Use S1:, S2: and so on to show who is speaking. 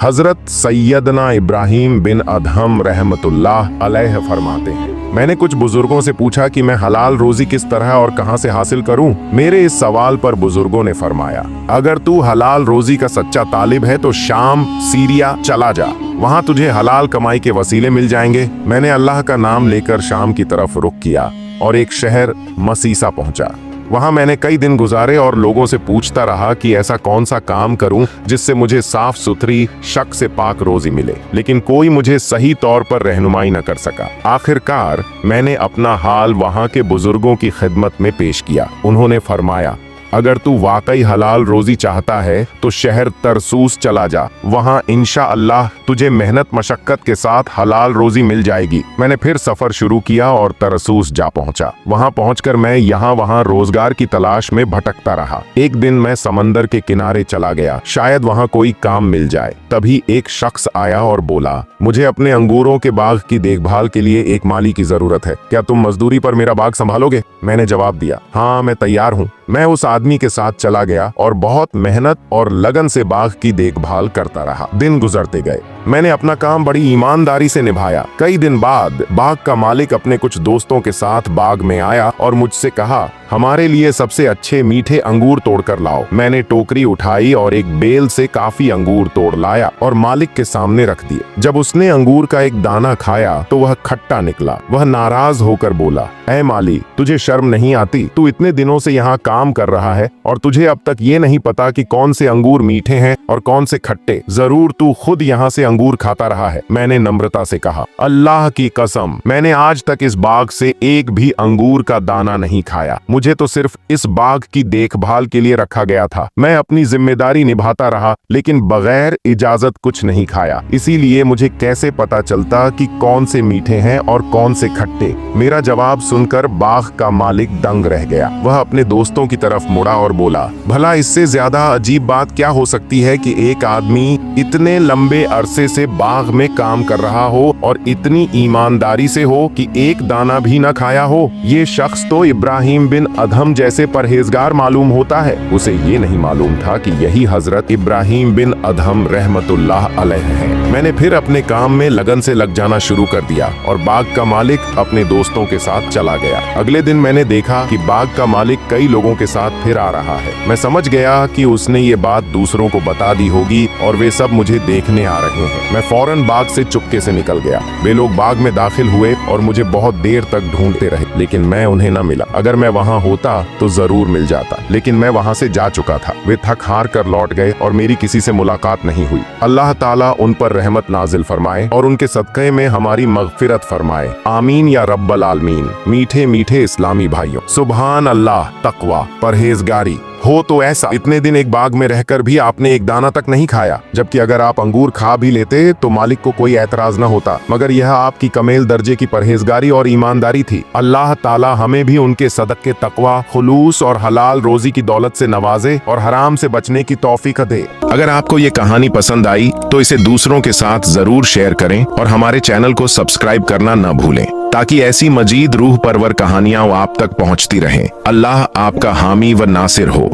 S1: हजरत सैयदना इब्राहिम बिन अदहम रहमतुल्लाह अलैह फरमाते हैं, मैंने कुछ बुजुर्गों से पूछा कि मैं हलाल रोजी किस तरह और कहां से हासिल करूं। मेरे इस सवाल पर बुजुर्गों ने फरमाया, अगर तू हलाल रोजी का सच्चा तालिब है तो शाम सीरिया चला जा, वहां तुझे हलाल कमाई के वसीले मिल जाएंगे। मैंने अल्लाह का नाम लेकर शाम की तरफ रुख किया और एक शहर मसीसा पहुंचा। वहां मैंने कई दिन गुजारे और लोगों से पूछता रहा कि ऐसा कौन सा काम करूं जिससे मुझे साफ सुथरी शक से पाक रोजी मिले, लेकिन कोई मुझे सही तौर पर रहनुमाई न कर सका। आखिरकार मैंने अपना हाल वहां के बुजुर्गों की खिदमत में पेश किया। उन्होंने फरमाया, अगर तू वाकई हलाल रोजी चाहता है तो शहर तरसूस चला जा, वहां इंशाअल्लाह तुझे मेहनत मशक्कत के साथ हलाल रोजी मिल जाएगी। मैंने फिर सफर शुरू किया और तरसूस जा पहुंचा। वहां पहुंचकर मैं यहाँ वहां रोजगार की तलाश में भटकता रहा। एक दिन मैं समंदर के किनारे चला गया, शायद वहां कोई काम मिल जाए। तभी एक शख्स आया और बोला, मुझे अपने अंगूरों के बाग की देखभाल के लिए एक माली की जरूरत है, क्या तुम मजदूरी पर मेरा बाग संभालोगे? मैंने जवाब दिया, हाँ मैं तैयार हूँ। मैं उस आदमी के साथ चला गया और बहुत मेहनत और लगन से बाग की देखभाल करता रहा। दिन गुजरते गए, मैंने अपना काम बड़ी ईमानदारी से निभाया। कई दिन बाद बाग का मालिक अपने कुछ दोस्तों के साथ बाग में आया और मुझसे कहा, हमारे लिए सबसे अच्छे मीठे अंगूर तोड़कर लाओ। मैंने टोकरी उठाई और एक बेल से काफी अंगूर तोड़ लाया और मालिक के सामने रख दिए। जब उसने अंगूर का एक दाना खाया तो वह खट्टा निकला। वह नाराज होकर बोला, ऐ माली, तुझे शर्म नहीं आती? तू इतने दिनों से यहाँ काम कर रहा है और तुझे अब तक ये नहीं पता कि कौन से अंगूर मीठे हैं और कौन से खट्टे? जरूर तू खुद यहाँ से अंगूर खाता रहा है। मैंने नम्रता से कहा, अल्लाह की कसम, मैंने आज तक इस बाग से एक भी अंगूर का दाना नहीं खाया। मुझे तो सिर्फ इस बाग की देखभाल के लिए रखा गया था। मैं अपनी जिम्मेदारी निभाता रहा, लेकिन बगैर इजाजत कुछ नहीं खाया। इसीलिए मुझे कैसे पता चलता कि कौन से मीठे हैं और कौन से खट्टे? मेरा जवाब सुनकर बाग का मालिक दंग रह गया। वह अपने दोस्तों की तरफ मुड़ा और बोला, भला इससे ज्यादा अजीब बात क्या हो सकती है कि एक आदमी इतने लंबे अरसे से बाग में काम कर रहा हो और इतनी ईमानदारी से हो कि एक दाना भी न खाया हो। ये शख्स तो इब्राहिम बिन अदहम जैसे परहेजगार मालूम होता है। उसे ये नहीं मालूम था कि यही हजरत इब्राहिम बिन अदहम रहमतुल्लाह अलैह है। मैंने फिर अपने काम में लगन से लग जाना शुरू कर दिया और बाग का मालिक अपने दोस्तों के साथ चला गया। अगले दिन मैंने देखा कि बाग का मालिक कई लोगों के साथ फिर आ रहा है। मैं समझ गया कि उसने ये बात दूसरों को बता दी होगी और वे सब मुझे देखने आ रहे हैं। मैं फौरन बाग से चुपके से निकल गया। वे लोग बाग में दाखिल हुए और मुझे बहुत देर तक ढूंढते रहे, लेकिन मैं उन्हें न मिला। अगर मैं वहाँ होता तो जरूर मिल जाता, लेकिन मैं वहाँ से जा चुका था। वे थक हार कर लौट गए और मेरी किसी से मुलाकात नहीं हुई। अल्लाह ताला उन पर रहमत नाजिल फरमाए और उनके सदक़े में हमारी मग़फ़िरत फरमाए। आमीन या रब्बल आलमीन। मीठे मीठे इस्लामी भाइयों, सुभान अल्लाह, तक़वा, परहेजगारी हो तो ऐसा। इतने दिन एक बाग में रहकर भी आपने एक दाना तक नहीं खाया, जबकि अगर आप अंगूर खा भी लेते तो मालिक को कोई एतराज न होता। मगर यह आपकी कमेल दर्जे की परहेजगारी और ईमानदारी थी। अल्लाह ताला हमें भी उनके सदक़े तक़वा, खुलूस और हलाल रोजी की दौलत से नवाजे और हराम से बचने की तौफीक दे। अगर आपको ये कहानी पसंद आई तो इसे दूसरों के साथ जरूर शेयर करें और हमारे चैनल को सब्सक्राइब करना न भूलें, ताकि ऐसी मजीद रूह परवर कहानियां आप तक पहुंचती रहें। अल्लाह आपका हामी व नासिर हो।